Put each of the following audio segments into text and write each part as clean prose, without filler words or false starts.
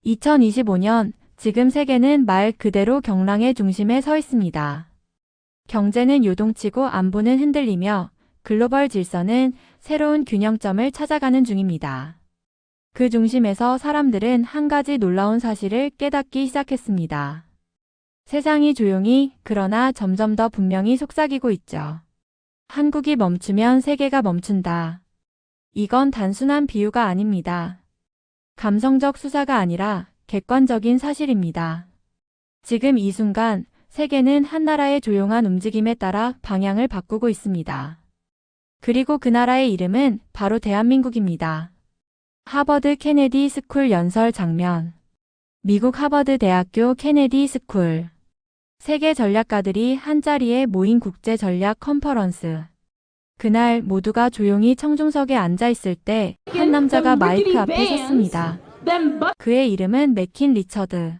2025년 지금 세계는 말 그대로 경랑의 중심에 서 있습니다. 경제는 요동치고 안보는 흔들리며 글로벌 질서는 새로운 균형점을 찾아가는 중입니다. 그 중심에서 사람들은 한 가지 놀라운 사실을 깨닫기 시작했습니다. 세상이 조용히 그러나 점점 더 분명히 속삭이고 있죠. 한국이 멈추면 세계가 멈춘다. 이건 단순한 비유가 아닙니다. 감성적 수사가 아니라 객관적인 사실입니다. 지금 이 순간 세계는 한 나라의 조용한 움직임에 따라 방향을 바꾸고 있습니다. 그리고 그 나라의 이름은 바로 대한민국입니다. 하버드 케네디 스쿨 연설 장면. 미국 하버드 대학교 케네디 스쿨. 세계 전략가들이 한자리에 모인 국제 전략 컨퍼런스. 그날 모두가 조용히 청중석에 앉아 있을 때 한 남자가 마이크 앞에 섰습니다. 그의 이름은 맥킨 리처드.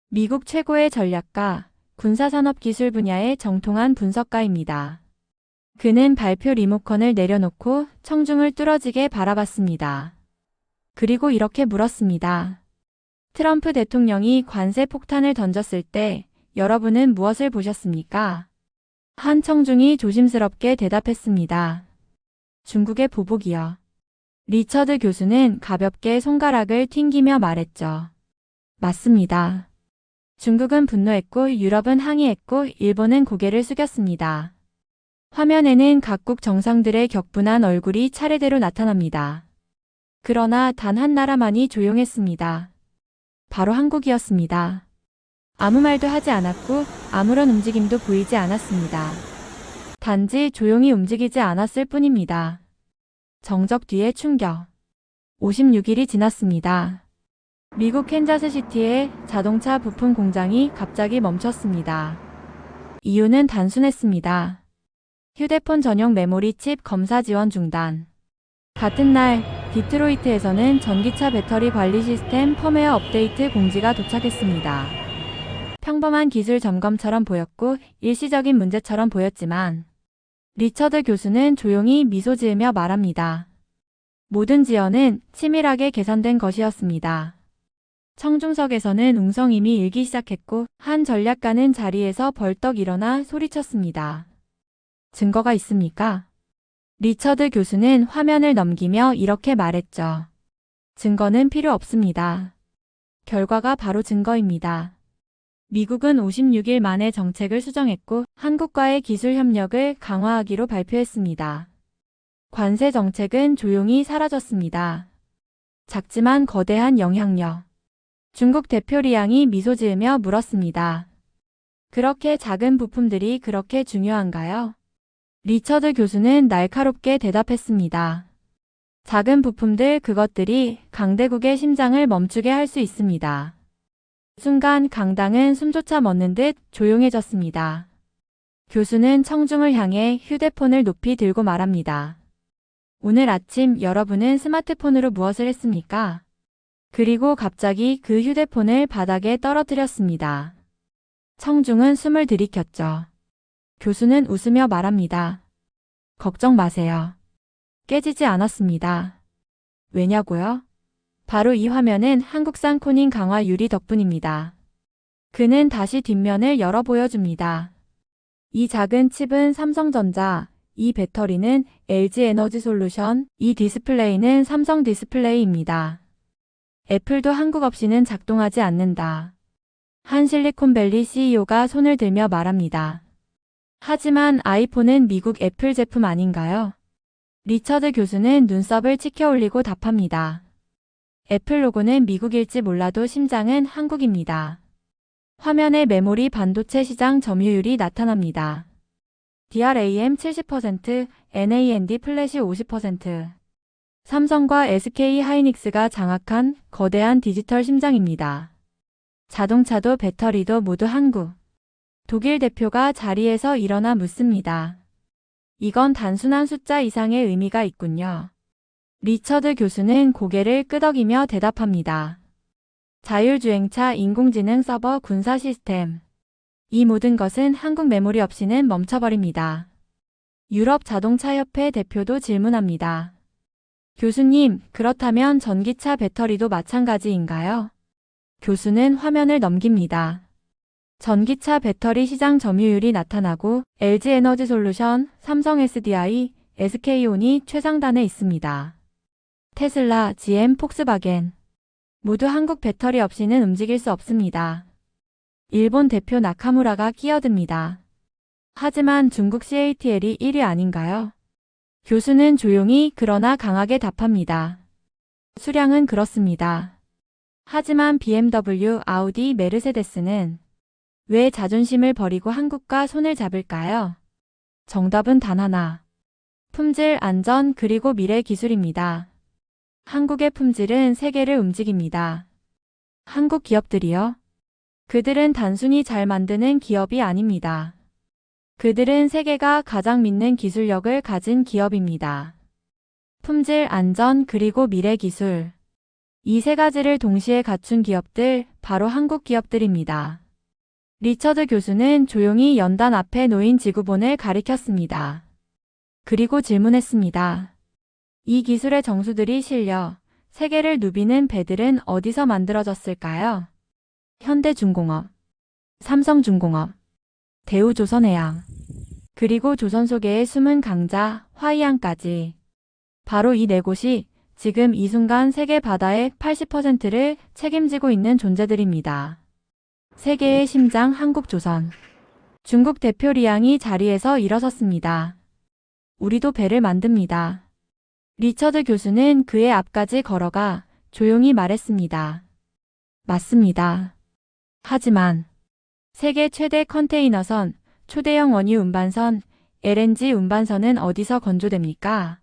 미국 최고의 전략가, 군사산업기술 분야의 정통한 분석가입니다. 그는 발표 리모컨을 내려놓고 청중을 뚫어지게 바라봤습니다. 그리고 이렇게 물었습니다. 트럼프 대통령이 관세 폭탄을 던졌을 때 여러분은 무엇을 보셨습니까? 한 청중이 조심스럽게 대답했습니다. 중국의 보복이요. 리처드 교수는 가볍게 손가락을 튕기며 말했죠. 맞습니다. 중국은 분노했고 유럽은 항의했고 일본은 고개를 숙였습니다. 화면에는 각국 정상들의 격분한 얼굴이 차례대로 나타납니다. 그러나 단 한 나라만이 조용했습니다. 바로 한국이었습니다. 아무 말도 하지 않았고 아무런 움직임도 보이지 않았습니다. 단지 조용히 움직이지 않았을 뿐입니다. 정적 뒤에 충격. 56일이 지났습니다. 미국 캔자스시티의 자동차 부품 공장이 갑자기 멈췄습니다. 이유는 단순했습니다. 휴대폰 전용 메모리 칩 검사 지원 중단. 같은 날 디트로이트에서는 전기차 배터리 관리 시스템 펌웨어 업데이트 공지가 도착했습니다. 평범한 기술 점검처럼 보였고 일시적인 문제처럼 보였지만 리처드 교수는 조용히 미소 지으며 말합니다. 모든 지연은 치밀하게 계산된 것이었습니다. 청중석에서는 웅성임이 일기 시작했고 한 전략가는 자리에서 벌떡 일어나 소리쳤습니다. 증거가 있습니까? 리처드 교수는 화면을 넘기며 이렇게 말했죠. 증거는 필요 없습니다. 결과가 바로 증거입니다. 미국은 56일 만에 정책을 수정했고 한국과의 기술 협력을 강화하기로 발표했습니다. 관세 정책은 조용히 사라졌습니다. 작지만 거대한 영향력. 중국 대표 리양이 미소 지으며 물었습니다. 그렇게 작은 부품들이 그렇게 중요한가요? 리처드 교수는 날카롭게 대답했습니다. 작은 부품들 그것들이 강대국의 심장을 멈추게 할 수 있습니다. 순간 강당은 숨조차 멎는 듯 조용해졌습니다. 교수는 청중을 향해 휴대폰을 높이 들고 말합니다. 오늘 아침 여러분은 스마트폰으로 무엇을 했습니까? 그리고 갑자기 그 휴대폰을 바닥에 떨어뜨렸습니다. 청중은 숨을 들이켰죠. 교수는 웃으며 말합니다. 걱정 마세요. 깨지지 않았습니다. 왜냐고요? 바로 이 화면은 한국산 코닝 강화 유리 덕분입니다. 그는 다시 뒷면을 열어 보여줍니다. 이 작은 칩은 삼성전자, 이 배터리는 LG에너지솔루션, 이 디스플레이는 삼성 디스플레이입니다. 애플도 한국 없이는 작동하지 않는다. 한 실리콘밸리 CEO가 손을 들며 말합니다. 하지만 아이폰은 미국 애플 제품 아닌가요? 리처드 교수는 눈썹을 치켜 올리고 답합니다. 애플 로고는 미국일지 몰라도 심장은 한국입니다. 화면에 메모리 반도체 시장 점유율이 나타납니다. DRAM 70%, NAND 플래시 50%. 삼성과 SK 하이닉스가 장악한 거대한 디지털 심장입니다. 자동차도 배터리도 모두 한국. 독일 대표가 자리에서 일어나 묻습니다. 이건 단순한 숫자 이상의 의미가 있군요. 리처드 교수는 고개를 끄덕이며 대답합니다. 자율주행차, 인공지능 서버, 군사 시스템. 이 모든 것은 한국 메모리 없이는 멈춰버립니다. 유럽 자동차협회 대표도 질문합니다. 교수님, 그렇다면 전기차 배터리도 마찬가지인가요? 교수는 화면을 넘깁니다. 전기차 배터리 시장 점유율이 나타나고 LG에너지솔루션, 삼성 SDI, SK온이 최상단에 있습니다. 테슬라, GM, 폭스바겐 모두 한국 배터리 없이는 움직일 수 없습니다. 일본 대표 나카무라가 끼어듭니다. 하지만 중국 CATL이 1위 아닌가요? 교수는 조용히 그러나 강하게 답합니다. 수량은 그렇습니다. 하지만 BMW, 아우디, 메르세데스는 왜 자존심을 버리고 한국과 손을 잡을까요? 정답은 단 하나. 품질, 안전, 그리고 미래 기술입니다. 한국의 품질은 세계를 움직입니다. 한국 기업들이요? 그들은 단순히 잘 만드는 기업이 아닙니다. 그들은 세계가 가장 믿는 기술력을 가진 기업입니다. 품질, 안전, 그리고 미래 기술. 이 세 가지를 동시에 갖춘 기업들, 바로 한국 기업들입니다. 리처드 교수는 조용히 연단 앞에 놓인 지구본을 가리켰습니다. 그리고 질문했습니다. 이 기술의 정수들이 실려 세계를 누비는 배들은 어디서 만들어졌을까요? 현대중공업, 삼성중공업, 대우조선해양, 그리고 조선 소계의 숨은 강자 화이양까지. 바로 이 네 곳이 지금 이 순간 세계 바다의 80%를 책임지고 있는 존재들입니다. 세계의 심장 한국조선. 중국 대표 리양이 자리에서 일어섰습니다. 우리도 배를 만듭니다. 리처드 교수는 그의 앞까지 걸어가 조용히 말했습니다. 맞습니다. 하지만 세계 최대 컨테이너선, 초대형 원유 운반선, LNG 운반선은 어디서 건조됩니까?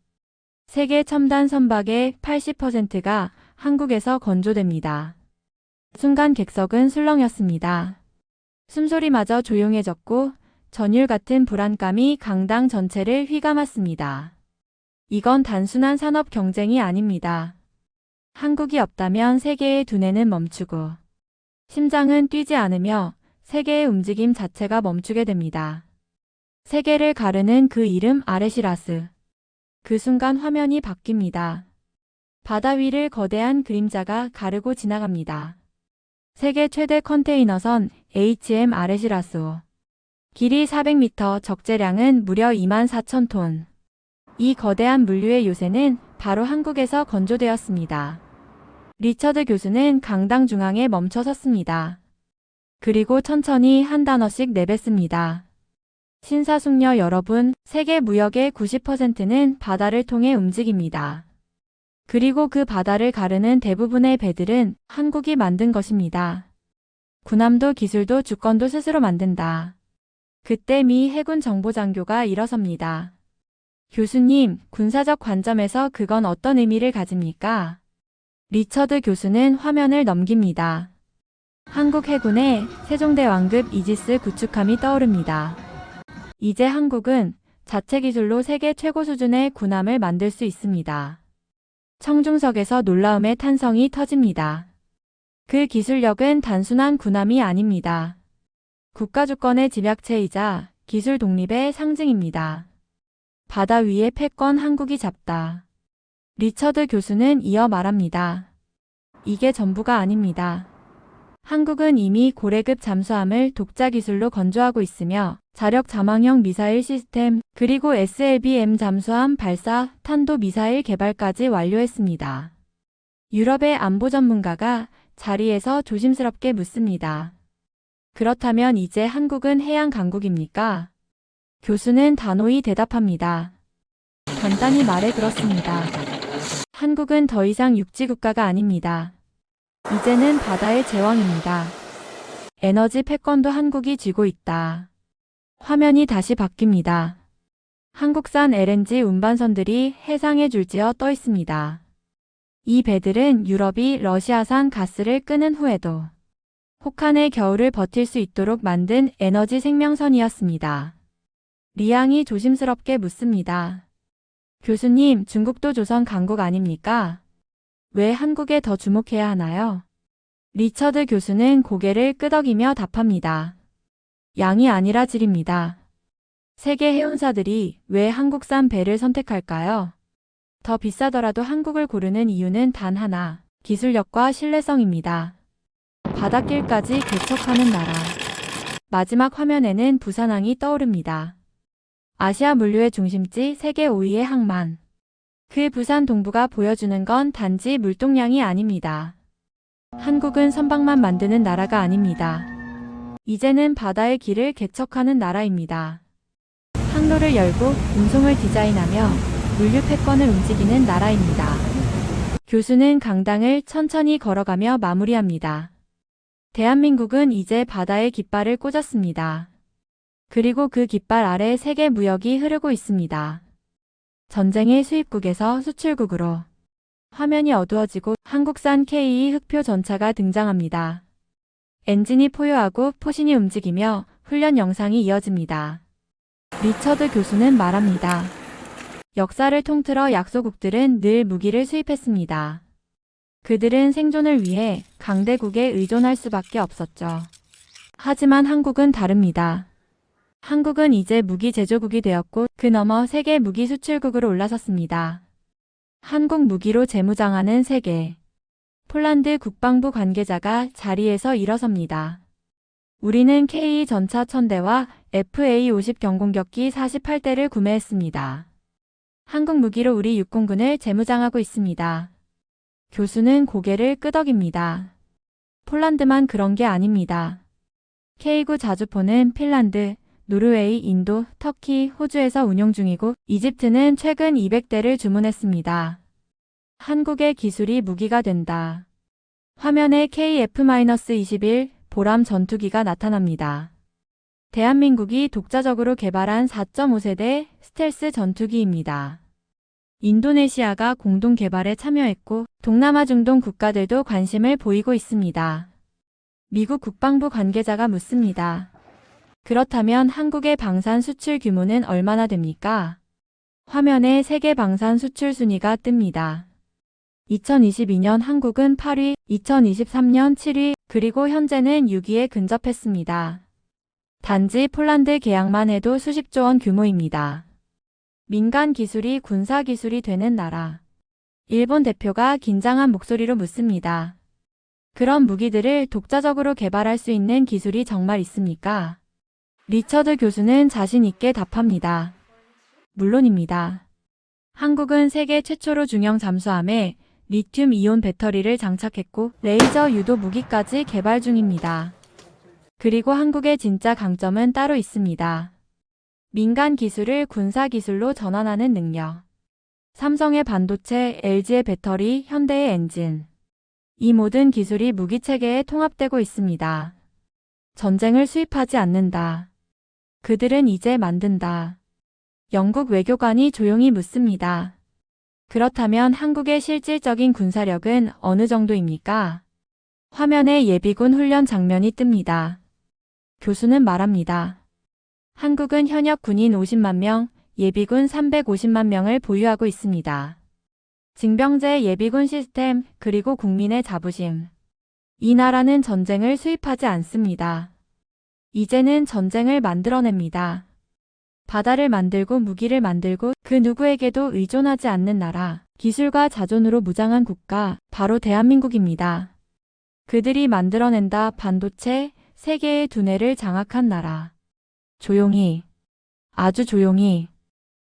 세계 첨단 선박의 80%가 한국에서 건조됩니다. 순간 객석은 술렁였습니다. 숨소리마저 조용해졌고 전율 같은 불안감이 강당 전체를 휘감았습니다. 이건 단순한 산업 경쟁이 아닙니다. 한국이 없다면 세계의 두뇌는 멈추고 심장은 뛰지 않으며 세계의 움직임 자체가 멈추게 됩니다. 세계를 가르는 그 이름 아레시라스. 그 순간 화면이 바뀝니다. 바다 위를 거대한 그림자가 가르고 지나갑니다. 세계 최대 컨테이너선 HM 아레시라스호. 길이 400m, 적재량은 무려 24,000톤. 이 거대한 물류의 요새는 바로 한국에서 건조되었습니다. 리처드 교수는 강당 중앙에 멈춰 섰습니다. 그리고 천천히 한 단어씩 내뱉습니다. 신사숙녀 여러분, 세계 무역의 90%는 바다를 통해 움직입니다. 그리고 그 바다를 가르는 대부분의 배들은 한국이 만든 것입니다. 군함도 기술도 주권도 스스로 만든다. 그때 미 해군 정보장교가 일어섭니다. 교수님, 군사적 관점에서 그건 어떤 의미를 가집니까? 리처드 교수는 화면을 넘깁니다. 한국 해군의 세종대왕급 이지스 구축함이 떠오릅니다. 이제 한국은 자체 기술로 세계 최고 수준의 군함을 만들 수 있습니다. 청중석에서 놀라움의 탄성이 터집니다. 그 기술력은 단순한 군함이 아닙니다. 국가주권의 집약체이자 기술 독립의 상징입니다. 바다 위의 패권 한국이 잡다. 리처드 교수는 이어 말합니다. 이게 전부가 아닙니다. 한국은 이미 고래급 잠수함을 독자 기술로 건조하고 있으며 자력 자망형 미사일 시스템 그리고 SLBM 잠수함 발사 탄도 미사일 개발까지 완료했습니다. 유럽의 안보 전문가가 자리에서 조심스럽게 묻습니다. 그렇다면 이제 한국은 해양 강국입니까? 교수는 단호히 대답합니다. 간단히 말해 그렇습니다. 한국은 더 이상 육지 국가가 아닙니다. 이제는 바다의 제왕입니다. 에너지 패권도 한국이 쥐고 있다. 화면이 다시 바뀝니다. 한국산 LNG 운반선들이 해상에 줄지어 떠 있습니다. 이 배들은 유럽이 러시아산 가스를 끄는 후에도 혹한의 겨울을 버틸 수 있도록 만든 에너지 생명선이었습니다. 리양이 조심스럽게 묻습니다. 교수님, 중국도 조선 강국 아닙니까? 왜 한국에 더 주목해야 하나요? 리처드 교수는 고개를 끄덕이며 답합니다. 양이 아니라 질입니다. 세계 해운사들이 왜 한국산 배를 선택할까요? 더 비싸더라도 한국을 고르는 이유는 단 하나, 기술력과 신뢰성입니다. 바닷길까지 개척하는 나라. 마지막 화면에는 부산항이 떠오릅니다. 아시아 물류의 중심지 세계 5위의 항만. 그 부산 동부가 보여주는 건 단지 물동량이 아닙니다. 한국은 선박만 만드는 나라가 아닙니다. 이제는 바다의 길을 개척하는 나라입니다. 항로를 열고 운송을 디자인하며 물류 패권을 움직이는 나라입니다. 교수는 강당을 천천히 걸어가며 마무리합니다. 대한민국은 이제 바다에 깃발을 꽂았습니다. 그리고 그 깃발 아래 세계 무역이 흐르고 있습니다. 전쟁의 수입국에서 수출국으로. 화면이 어두워지고 한국산 K2 흑표 전차가 등장합니다. 엔진이 포효하고 포신이 움직이며 훈련 영상이 이어집니다. 리처드 교수는 말합니다. 역사를 통틀어 약소국들은 늘 무기를 수입했습니다. 그들은 생존을 위해 강대국에 의존할 수밖에 없었죠. 하지만 한국은 다릅니다. 한국은 이제 무기 제조국이 되었고 그 너머 세계 무기 수출국으로 올라섰습니다. 한국 무기로 재무장하는 세계. 폴란드 국방부 관계자가 자리에서 일어섭니다. 우리는 K 전차 1000대와 FA-50 경공격기 48대를 구매했습니다. 한국 무기로 우리 육공군을 재무장하고 있습니다. 교수는 고개를 끄덕입니다. 폴란드만 그런 게 아닙니다. K9 자주포는 핀란드, 노르웨이, 인도, 터키, 호주에서 운용 중이고 이집트는 최근 200대를 주문했습니다. 한국의 기술이 무기가 된다. 화면에 KF-21 보람 전투기가 나타납니다. 대한민국이 독자적으로 개발한 4.5세대 스텔스 전투기입니다. 인도네시아가 공동 개발에 참여했고 동남아 중동 국가들도 관심을 보이고 있습니다. 미국 국방부 관계자가 묻습니다. 그렇다면 한국의 방산 수출 규모는 얼마나 됩니까? 화면에 세계 방산 수출 순위가 뜹니다. 2022년 한국은 8위, 2023년 7위, 그리고 현재는 6위에 근접했습니다. 단지 폴란드 계약만 해도 수십조 원 규모입니다. 민간 기술이 군사 기술이 되는 나라. 일본 대표가 긴장한 목소리로 묻습니다. 그런 무기들을 독자적으로 개발할 수 있는 기술이 정말 있습니까? 리처드 교수는 자신 있게 답합니다. 물론입니다. 한국은 세계 최초로 중형 잠수함에 리튬 이온 배터리를 장착했고 레이저 유도 무기까지 개발 중입니다. 그리고 한국의 진짜 강점은 따로 있습니다. 민간 기술을 군사 기술로 전환하는 능력. 삼성의 반도체, LG의 배터리, 현대의 엔진. 이 모든 기술이 무기체계에 통합되고 있습니다. 전쟁을 수입하지 않는다. 그들은 이제 만든다. 영국 외교관이 조용히 묻습니다. 그렇다면 한국의 실질적인 군사력은 어느 정도입니까? 화면에 예비군 훈련 장면이 뜹니다. 교수는 말합니다. 한국은 현역 군인 50만 명, 예비군 350만 명을 보유하고 있습니다. 징병제 예비군 시스템, 그리고 국민의 자부심. 이 나라는 전쟁을 수입하지 않습니다. 이제는 전쟁을 만들어냅니다. 바다를 만들고 무기를 만들고 그 누구에게도 의존하지 않는 나라, 기술과 자존으로 무장한 국가, 바로 대한민국입니다. 그들이 만들어낸다 반도체, 세계의 두뇌를 장악한 나라. 조용히, 아주 조용히.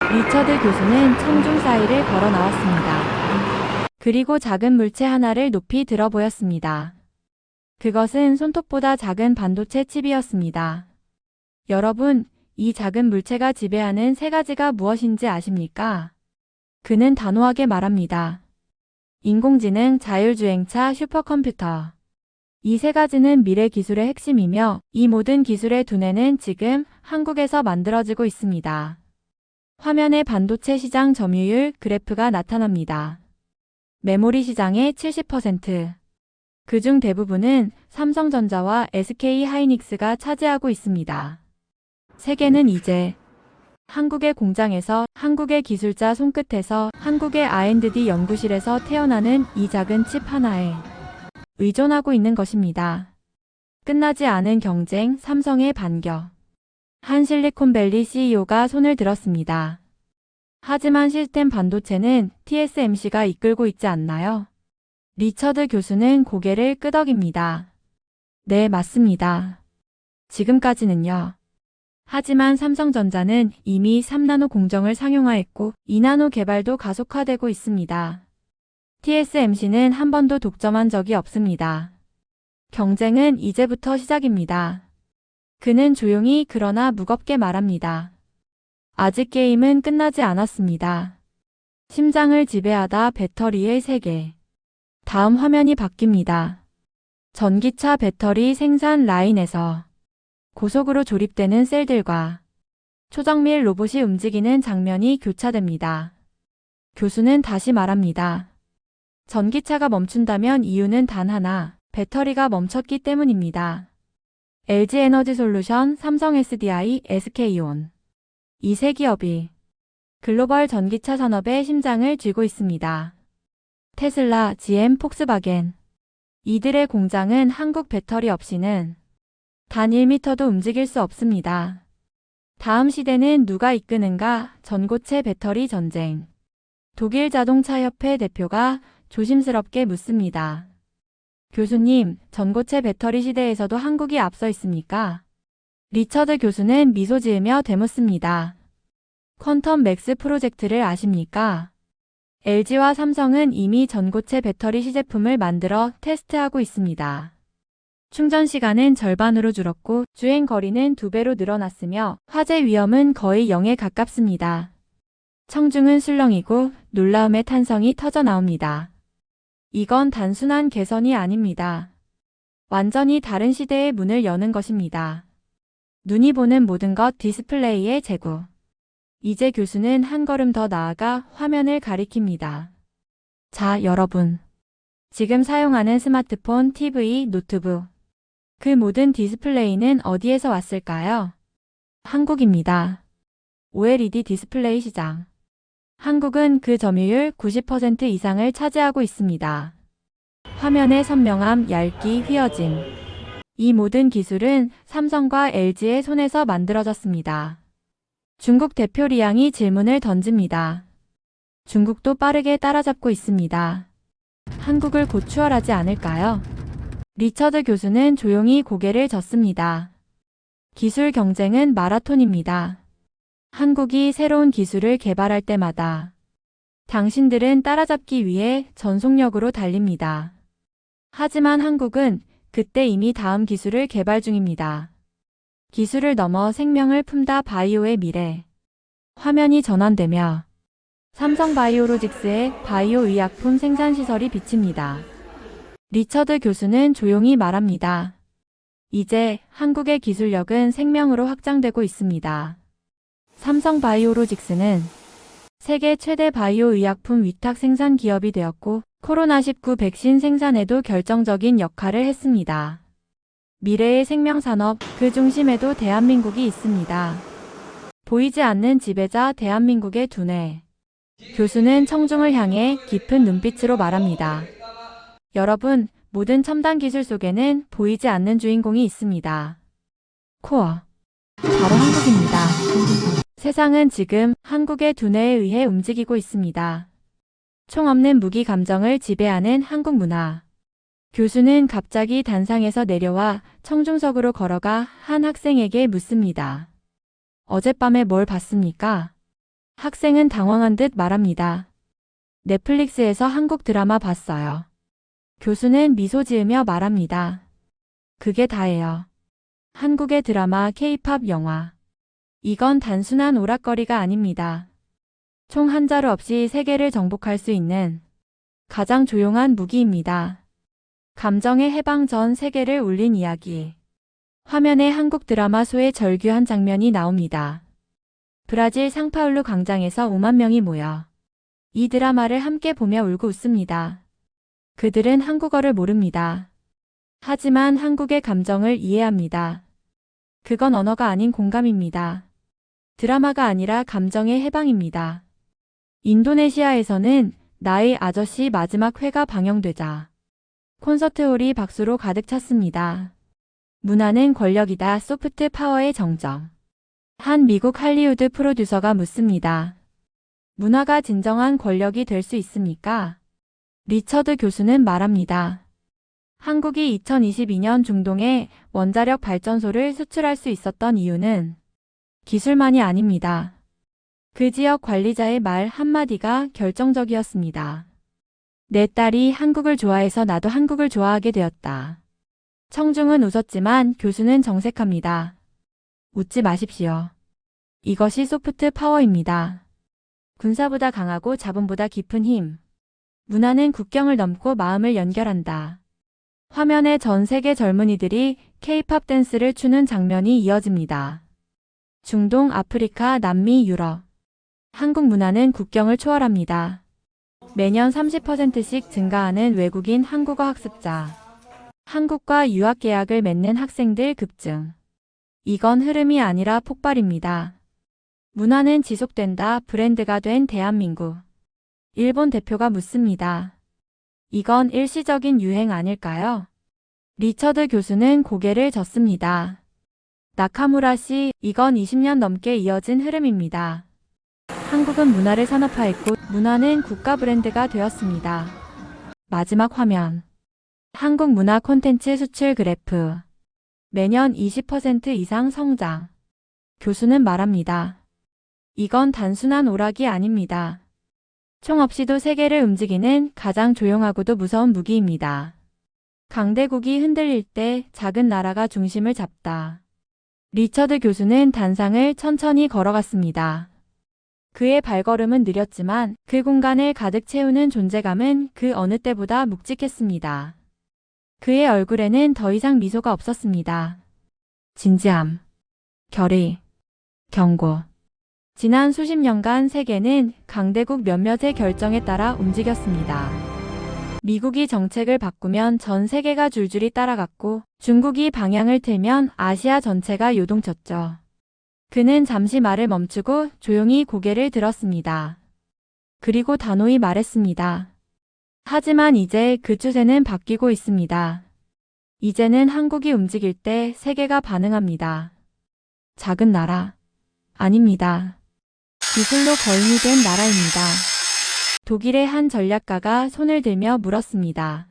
리처드 교수는 청중 사이를 걸어 나왔습니다. 그리고 작은 물체 하나를 높이 들어 보였습니다. 그것은 손톱보다 작은 반도체 칩이었습니다. 여러분, 이 작은 물체가 지배하는 세 가지가 무엇인지 아십니까? 그는 단호하게 말합니다. 인공지능, 자율주행차, 슈퍼컴퓨터. 이 세 가지는 미래 기술의 핵심이며 이 모든 기술의 두뇌는 지금 한국에서 만들어지고 있습니다. 화면에 반도체 시장 점유율 그래프가 나타납니다. 메모리 시장의 70%. 그중 대부분은 삼성전자와 SK 하이닉스가 차지하고 있습니다. 세계는 이제 한국의 공장에서, 한국의 기술자 손끝에서, 한국의 R&D 연구실에서 태어나는 이 작은 칩 하나에 의존하고 있는 것입니다. 끝나지 않은 경쟁, 삼성의 반격. 한 실리콘밸리 CEO가 손을 들었습니다. 하지만 시스템 반도체는 TSMC가 이끌고 있지 않나요? 리처드 교수는 고개를 끄덕입니다. 네, 맞습니다. 지금까지는요. 하지만 삼성전자는 이미 3나노 공정을 상용화했고 2나노 개발도 가속화되고 있습니다. TSMC는 한 번도 독점한 적이 없습니다. 경쟁은 이제부터 시작입니다. 그는 조용히 그러나 무겁게 말합니다. 아직 게임은 끝나지 않았습니다. 심장을 지배하다 배터리의 세계. 다음 화면이 바뀝니다. 전기차 배터리 생산 라인에서 고속으로 조립되는 셀들과 초정밀 로봇이 움직이는 장면이 교차됩니다. 교수는 다시 말합니다. 전기차가 멈춘다면 이유는 단 하나, 배터리가 멈췄기 때문입니다. LG에너지솔루션, 삼성 SDI, SK온. 이 세 기업이 글로벌 전기차 산업의 심장을 쥐고 있습니다. 테슬라, GM, 폭스바겐. 이들의 공장은 한국 배터리 없이는 단 1m도 움직일 수 없습니다. 다음 시대는 누가 이끄는가? 전고체 배터리 전쟁. 독일 자동차협회 대표가 조심스럽게 묻습니다. 교수님, 전고체 배터리 시대에서도 한국이 앞서 있습니까? 리처드 교수는 미소 지으며 되묻습니다. 퀀텀 맥스 프로젝트를 아십니까? LG와 삼성은 이미 전고체 배터리 시제품을 만들어 테스트하고 있습니다. 충전 시간은 절반으로 줄었고 주행 거리는 2배로 늘어났으며 화재 위험은 거의 0에 가깝습니다. 청중은 술렁이고 놀라움의 탄성이 터져 나옵니다. 이건 단순한 개선이 아닙니다. 완전히 다른 시대의 문을 여는 것입니다. 눈이 보는 모든 것 디스플레이의 제구. 이제 교수는 한 걸음 더 나아가 화면을 가리킵니다. 자, 여러분. 지금 사용하는 스마트폰, TV, 노트북. 그 모든 디스플레이는 어디에서 왔을까요? 한국입니다. OLED 디스플레이 시장. 한국은 그 점유율 90% 이상을 차지하고 있습니다. 화면의 선명함, 얇기, 휘어짐. 이 모든 기술은 삼성과 LG의 손에서 만들어졌습니다. 중국 대표 리양이 질문을 던집니다. 중국도 빠르게 따라잡고 있습니다. 한국을 곧 추월하지 않을까요? 리처드 교수는 조용히 고개를 젓습니다. 기술 경쟁은 마라톤입니다. 한국이 새로운 기술을 개발할 때마다 당신들은 따라잡기 위해 전속력으로 달립니다. 하지만 한국은 그때 이미 다음 기술을 개발 중입니다. 기술을 넘어 생명을 품다 바이오의 미래. 화면이 전환되며 삼성바이오로직스의 바이오 의약품 생산 시설이 비칩니다. 리처드 교수는 조용히 말합니다. 이제 한국의 기술력은 생명으로 확장되고 있습니다. 삼성바이오로직스는 세계 최대 바이오 의약품 위탁 생산 기업이 되었고 코로나19 백신 생산에도 결정적인 역할을 했습니다. 미래의 생명산업, 그 중심에도 대한민국이 있습니다. 보이지 않는 지배자 대한민국의 두뇌. 교수는 청중을 향해 깊은 눈빛으로 말합니다. 여러분, 모든 첨단 기술 속에는 보이지 않는 주인공이 있습니다. 코어. 바로 한국입니다. 세상은 지금 한국의 두뇌에 의해 움직이고 있습니다. 총 없는 무기 감정을 지배하는 한국 문화. 교수는 갑자기 단상에서 내려와 청중석으로 걸어가 한 학생에게 묻습니다. 어젯밤에 뭘 봤습니까? 학생은 당황한 듯 말합니다. 넷플릭스에서 한국 드라마 봤어요. 교수는 미소 지으며 말합니다. 그게 다예요. 한국의 드라마, K-팝 영화. 이건 단순한 오락거리가 아닙니다. 총 한 자루 없이 세계를 정복할 수 있는 가장 조용한 무기입니다. 감정의 해방 전 세계를 울린 이야기. 화면에 한국 드라마 소의 절규한 장면이 나옵니다. 브라질 상파울루 광장에서 5만 명이 모여 이 드라마를 함께 보며 울고 웃습니다. 그들은 한국어를 모릅니다. 하지만 한국의 감정을 이해합니다. 그건 언어가 아닌 공감입니다. 드라마가 아니라 감정의 해방입니다. 인도네시아에서는 나의 아저씨 마지막 회가 방영되자 콘서트홀이 박수로 가득 찼습니다. 문화는 권력이다. 소프트 파워의 정점. 한 미국 할리우드 프로듀서가 묻습니다. 문화가 진정한 권력이 될 수 있습니까? 리처드 교수는 말합니다. 한국이 2022년 중동에 원자력 발전소를 수출할 수 있었던 이유는 기술만이 아닙니다. 그 지역 관리자의 말 한마디가 결정적이었습니다. 내 딸이 한국을 좋아해서 나도 한국을 좋아하게 되었다. 청중은 웃었지만 교수는 정색합니다. 웃지 마십시오. 이것이 소프트 파워입니다. 군사보다 강하고 자본보다 깊은 힘. 문화는 국경을 넘고 마음을 연결한다. 화면에 전 세계 젊은이들이 K-팝 댄스를 추는 장면이 이어집니다. 중동, 아프리카, 남미, 유럽. 한국 문화는 국경을 초월합니다. 매년 30%씩 증가하는 외국인 한국어 학습자. 한국과 유학 계약을 맺는 학생들 급증. 이건 흐름이 아니라 폭발입니다. 문화는 지속된다. 브랜드가 된 대한민국. 일본 대표가 묻습니다. 이건 일시적인 유행 아닐까요? 리처드 교수는 고개를 젓습니다. 나카무라 씨, 이건 20년 넘게 이어진 흐름입니다. 한국은 문화를 산업화했고 문화는 국가 브랜드가 되었습니다. 마지막 화면. 한국 문화 콘텐츠 수출 그래프. 매년 20% 이상 성장. 교수는 말합니다. 이건 단순한 오락이 아닙니다. 총 없이도 세계를 움직이는 가장 조용하고도 무서운 무기입니다. 강대국이 흔들릴 때 작은 나라가 중심을 잡다. 리처드 교수는 단상을 천천히 걸어갔습니다. 그의 발걸음은 느렸지만 그 공간을 가득 채우는 존재감은 그 어느 때보다 묵직했습니다. 그의 얼굴에는 더 이상 미소가 없었습니다. 진지함, 결의, 경고. 지난 수십 년간 세계는 강대국 몇몇의 결정에 따라 움직였습니다. 미국이 정책을 바꾸면 전 세계가 줄줄이 따라갔고 중국이 방향을 틀면 아시아 전체가 요동쳤죠. 그는 잠시 말을 멈추고 조용히 고개를 들었습니다. 그리고 단호히 말했습니다. 하지만 이제 그 추세는 바뀌고 있습니다. 이제는 한국이 움직일 때 세계가 반응합니다. 작은 나라. 아닙니다. 기술로 거인이 된 나라입니다. 독일의 한 전략가가 손을 들며 물었습니다.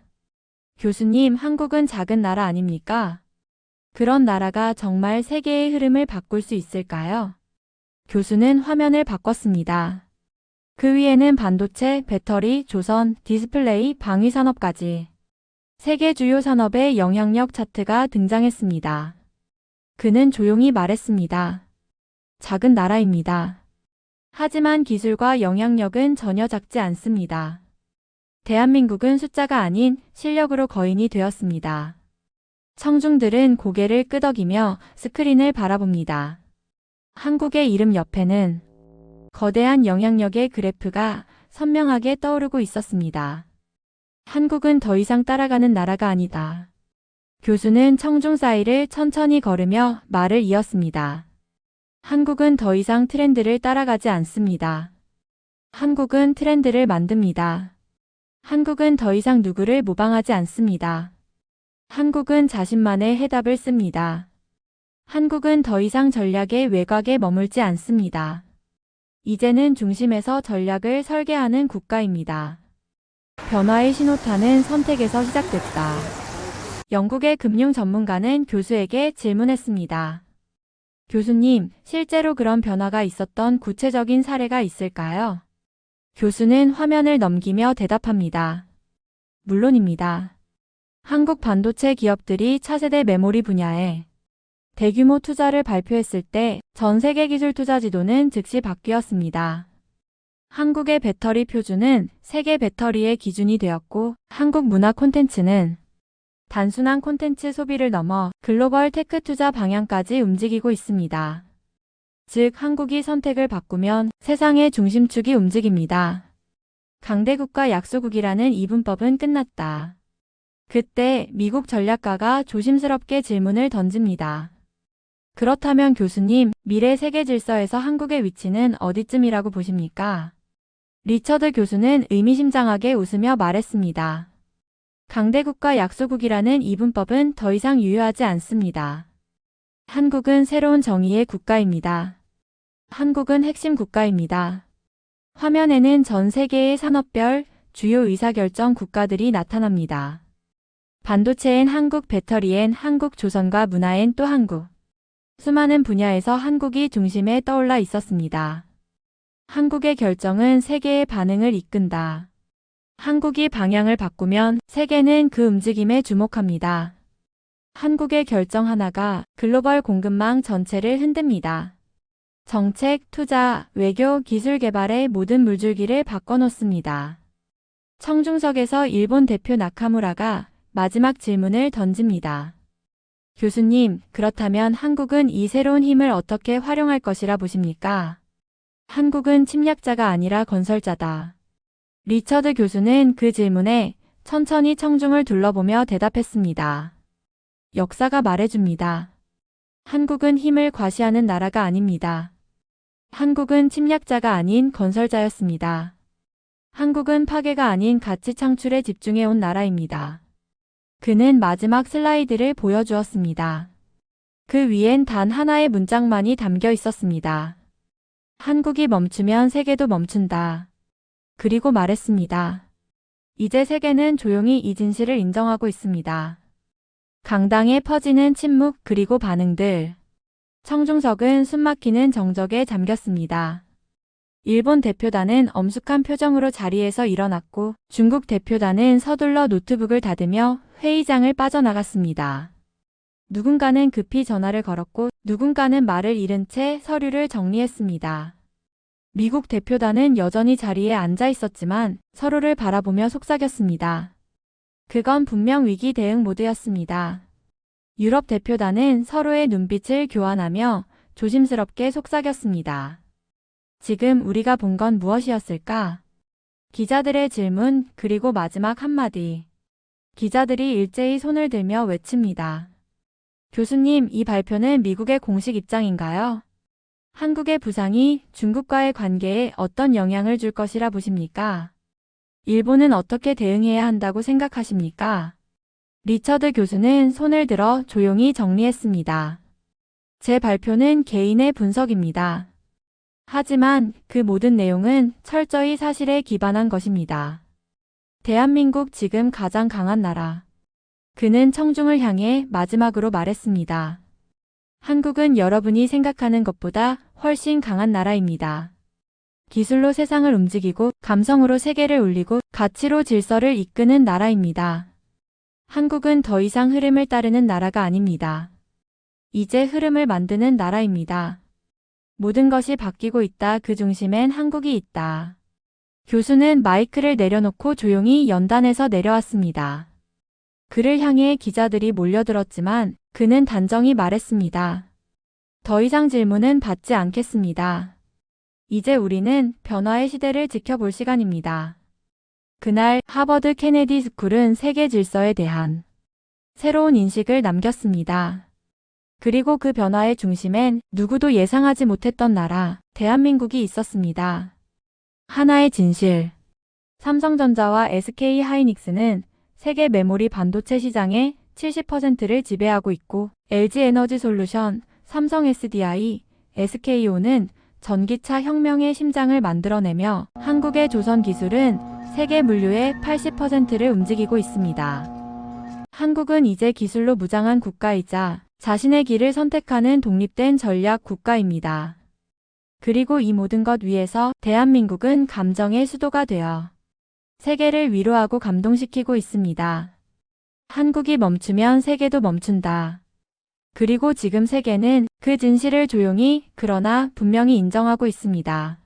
교수님, 한국은 작은 나라 아닙니까? 그런 나라가 정말 세계의 흐름을 바꿀 수 있을까요? 교수는 화면을 바꿨습니다. 그 위에는 반도체, 배터리, 조선, 디스플레이, 방위산업까지 세계 주요 산업의 영향력 차트가 등장했습니다. 그는 조용히 말했습니다. 작은 나라입니다. 하지만 기술과 영향력은 전혀 작지 않습니다. 대한민국은 숫자가 아닌 실력으로 거인이 되었습니다. 청중들은 고개를 끄덕이며 스크린을 바라봅니다. 한국의 이름 옆에는 거대한 영향력의 그래프가 선명하게 떠오르고 있었습니다. 한국은 더 이상 따라가는 나라가 아니다. 교수는 청중 사이를 천천히 걸으며 말을 이었습니다. 한국은 더 이상 트렌드를 따라가지 않습니다. 한국은 트렌드를 만듭니다. 한국은 더 이상 누구를 모방하지 않습니다. 한국은 자신만의 해답을 씁니다. 한국은 더 이상 전략의 외곽에 머물지 않습니다. 이제는 중심에서 전략을 설계하는 국가입니다. 변화의 신호탄은 선택에서 시작됐다. 영국의 금융 전문가는 교수에게 질문했습니다. 교수님, 실제로 그런 변화가 있었던 구체적인 사례가 있을까요? 교수는 화면을 넘기며 대답합니다. 물론입니다. 한국 반도체 기업들이 차세대 메모리 분야에 대규모 투자를 발표했을 때 전 세계 기술 투자 지도는 즉시 바뀌었습니다. 한국의 배터리 표준은 세계 배터리의 기준이 되었고 한국 문화 콘텐츠는 단순한 콘텐츠 소비를 넘어 글로벌 테크 투자 방향까지 움직이고 있습니다. 즉, 한국이 선택을 바꾸면 세상의 중심축이 움직입니다. 강대국과 약소국이라는 이분법은 끝났다. 그때 미국 전략가가 조심스럽게 질문을 던집니다. 그렇다면 교수님, 미래 세계 질서에서 한국의 위치는 어디쯤이라고 보십니까? 리처드 교수는 의미심장하게 웃으며 말했습니다. 강대국과 약소국이라는 이분법은 더 이상 유효하지 않습니다. 한국은 새로운 정의의 국가입니다. 한국은 핵심 국가입니다. 화면에는 전 세계의 산업별 주요 의사결정 국가들이 나타납니다. 반도체엔 한국, 배터리엔 한국, 조선과 문화엔 또 한국. 수많은 분야에서 한국이 중심에 떠올라 있었습니다. 한국의 결정은 세계의 반응을 이끈다. 한국이 방향을 바꾸면 세계는 그 움직임에 주목합니다. 한국의 결정 하나가 글로벌 공급망 전체를 흔듭니다. 정책, 투자, 외교, 기술 개발의 모든 물줄기를 바꿔놓습니다. 청중석에서 일본 대표 나카무라가 마지막 질문을 던집니다. 교수님, 그렇다면 한국은 이 새로운 힘을 어떻게 활용할 것이라 보십니까? 한국은 침략자가 아니라 건설자다. 리처드 교수는 그 질문에 천천히 청중을 둘러보며 대답했습니다. 역사가 말해줍니다. 한국은 힘을 과시하는 나라가 아닙니다. 한국은 침략자가 아닌 건설자였습니다. 한국은 파괴가 아닌 가치 창출에 집중해온 나라입니다. 그는 마지막 슬라이드를 보여주었습니다. 그 위엔 단 하나의 문장만이 담겨 있었습니다. 한국이 멈추면 세계도 멈춘다. 그리고 말했습니다. 이제 세계는 조용히 이 진실을 인정하고 있습니다. 강당에 퍼지는 침묵 그리고 반응들. 청중석은 숨막히는 정적에 잠겼습니다. 일본 대표단은 엄숙한 표정으로 자리에서 일어났고 중국 대표단은 서둘러 노트북을 닫으며 회의장을 빠져나갔습니다. 누군가는 급히 전화를 걸었고 누군가는 말을 잃은 채 서류를 정리했습니다. 미국 대표단은 여전히 자리에 앉아 있었지만 서로를 바라보며 속삭였습니다. 그건 분명 위기 대응 모드였습니다. 유럽 대표단은 서로의 눈빛을 교환하며 조심스럽게 속삭였습니다. 지금 우리가 본 건 무엇이었을까? 기자들의 질문 그리고 마지막 한마디. 기자들이 일제히 손을 들며 외칩니다. 교수님, 이 발표는 미국의 공식 입장인가요? 한국의 부상이 중국과의 관계에 어떤 영향을 줄 것이라 보십니까? 일본은 어떻게 대응해야 한다고 생각하십니까? 리처드 교수는 손을 들어 조용히 정리했습니다. 제 발표는 개인의 분석입니다. 하지만 그 모든 내용은 철저히 사실에 기반한 것입니다. 대한민국 지금 가장 강한 나라. 그는 청중을 향해 마지막으로 말했습니다. 한국은 여러분이 생각하는 것보다 훨씬 강한 나라입니다. 기술로 세상을 움직이고 감성으로 세계를 울리고 가치로 질서를 이끄는 나라입니다. 한국은 더 이상 흐름을 따르는 나라가 아닙니다. 이제 흐름을 만드는 나라입니다. 모든 것이 바뀌고 있다. 그 중심엔 한국이 있다. 교수는 마이크를 내려놓고 조용히 연단에서 내려왔습니다. 그를 향해 기자들이 몰려들었지만 그는 단정히 말했습니다. 더 이상 질문은 받지 않겠습니다. 이제 우리는 변화의 시대를 지켜볼 시간입니다. 그날 하버드 케네디 스쿨은 세계 질서에 대한 새로운 인식을 남겼습니다. 그리고 그 변화의 중심엔 누구도 예상하지 못했던 나라, 대한민국이 있었습니다. 하나의 진실. 삼성전자와 SK하이닉스는 세계 메모리 반도체 시장의 70%를 지배하고 있고 LG에너지솔루션, 삼성 SDI, SK온은 전기차 혁명의 심장을 만들어내며 한국의 조선 기술은 세계 물류의 80%를 움직이고 있습니다. 한국은 이제 기술로 무장한 국가이자 자신의 길을 선택하는 독립된 전략 국가입니다. 그리고 이 모든 것 위에서 대한민국은 감정의 수도가 되어 세계를 위로하고 감동시키고 있습니다. 한국이 멈추면 세계도 멈춘다. 그리고 지금 세계는 그 진실을 조용히 그러나 분명히 인정하고 있습니다.